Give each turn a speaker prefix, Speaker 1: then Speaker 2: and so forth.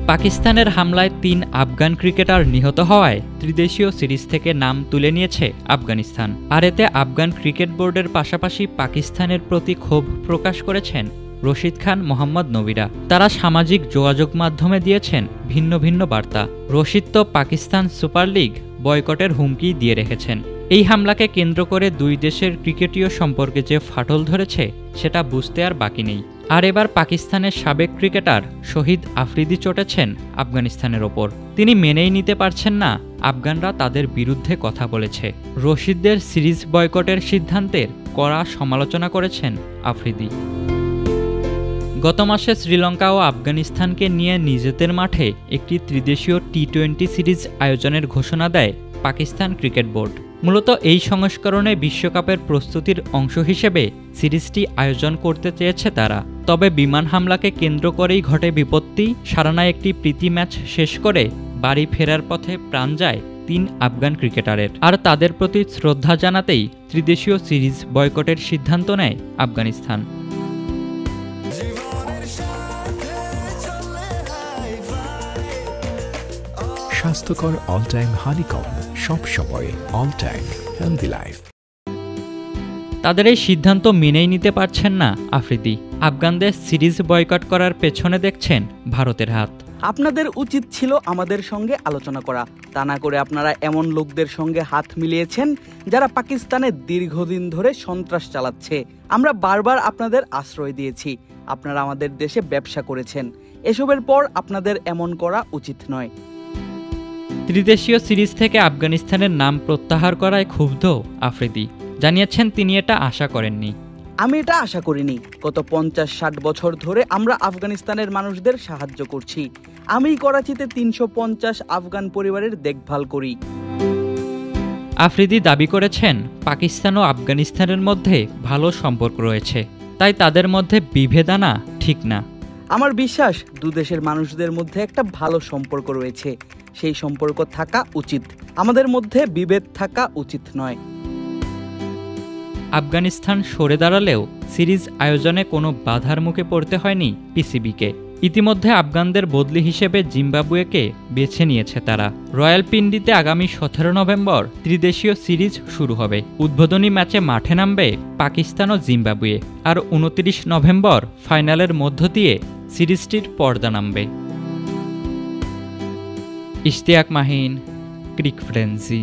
Speaker 1: পাকিস্তানের হামলায় ৩ আফগান ক্রিকেটার নিহত হওয়ায় ত্রিদেশীয় সিরিজ থেকে নাম তুলে নিয়েছে আফগানিস্তান। আর এতে আফগান ক্রিকেট বোর্ডের পাশাপাশি পাকিস্তানের প্রতি ক্ষোভ প্রকাশ করেছেন রশিদ খান, মোহাম্মদ নবীরা। তারা সামাজিক যোগাযোগ মাধ্যমে দিয়েছেন ভিন্ন ভিন্ন বার্তা। রশিদ তো পাকিস্তান সুপার লিগ বয়কটের হুমকি দিয়ে রেখেছেন। এই হামলাকে কেন্দ্র করে দুই দেশের ক্রিকেটীয় সম্পর্কে যে ফাটল ধরেছে সেটা বুঝতে আর বাকি নেই। আর এবার পাকিস্তানের সাবেক ক্রিকেটার শহীদ আফ্রিদি চটেছেন আফগানিস্তানের ওপর। তিনি মেনেই নিতে পারছেন না আফগানরা তাদের বিরুদ্ধে কথা বলেছে। রশিদদের সিরিজ বয়কটের সিদ্ধান্তের কড়া সমালোচনা করেছেন আফ্রিদি। গত মাসে শ্রীলঙ্কা ও আফগানিস্তানকে নিয়ে নিজেদের মাঠে একটি ত্রিদেশীয় টি-20 সিরিজ আয়োজনের ঘোষণা দেয় পাকিস্তান ক্রিকেট বোর্ড। মূলত এই সংস্করণে বিশ্বকাপের প্রস্তুতির অংশ হিসেবে সিরিজটি আয়োজন করতে চেয়েছে তারা। তবে বিমান হামলাকে কেন্দ্র করেই ঘটে বিপত্তি। সারানায় একটি প্রীতি ম্যাচ শেষ করে বাড়ি ফেরার পথে প্রাণ যায় ৩ আফগান ক্রিকেটারের। আর তাদের প্রতি শ্রদ্ধা জানাতেই ত্রিদেশীয় সিরিজ বয়কটের সিদ্ধান্ত নেয় আফগানিস্তান।
Speaker 2: স্বাস্থ্যকর অল টাইম হানিকম, সব সময় অল টাইম হেলদি লাইফ।
Speaker 1: তাদের এই সিদ্ধান্ত মেনেই নিতে পারছেন না আফ্রিদি। আফগানদের সিরিজ বয়কট করার পেছনে দেখছেন ভারতের হাত।
Speaker 3: আপনাদের উচিত ছিল আমাদের সঙ্গে আলোচনা করা, তা না করে আপনারা এমন লোকদের সঙ্গে হাত মিলিয়েছেন যারা পাকিস্তানে দীর্ঘদিন ধরে সন্ত্রাস চালাচ্ছে। আমরা বারবার আপনাদের আশ্রয় দিয়েছি, আপনারা আমাদের দেশে ব্যবসা করেছেন। এসবের পর আপনাদের এমন করা উচিত নয়।
Speaker 1: ত্রিদেশীয় সিরিজ থেকে আফগানিস্তানের নাম প্রত্যাহার করায় ক্ষুব্ধ আফ্রিদি। জানিয়েছেন তিনি এটা আশা করেননি।
Speaker 3: আমি এটা আশা করিনি। গত ৫০-৬০ বছর ধরে আমরা আফগানিস্তানের মানুষদের সাহায্য করছি। আমি করাচিতে ৩৫০ আফগান পরিবারের দেখভাল করি।
Speaker 1: আফ্রিদি দাবি করেছেন পাকিস্তান ও আফগানিস্তানের মধ্যে ভালো সম্পর্ক রয়েছে, তাই তাদের মধ্যে বিভেদ আনা ঠিক না।
Speaker 3: আমার বিশ্বাস দুদেশের মানুষদের মধ্যে একটা ভালো সম্পর্ক রয়েছে, সেই সম্পর্ক থাকা উচিত। আমাদের মধ্যে বিভেদ থাকা উচিত নয়।
Speaker 1: আফগানিস্তান সরে দাঁড়ালেও সিরিজ আয়োজনে কোনো বাধার মুখে পড়তে হয়নি পিসিবিকে। ইতিমধ্যে আফগানদের বদলি হিসেবে জিম্বাবুয়েকে বেছে নিয়েছে তারা। রয়্যালপিন্ডিতে আগামী ১৭ নভেম্বর ত্রিদেশীয় সিরিজ শুরু হবে। উদ্বোধনী ম্যাচে মাঠে নামবে পাকিস্তান ও জিম্বাবুয়ে। আর ২৯ নভেম্বর ফাইনালের মধ্য দিয়ে সিরিজটির পর্দা নামবে। ইশতিয়াক মাহিন, ক্রিক ফ্রেন্সি।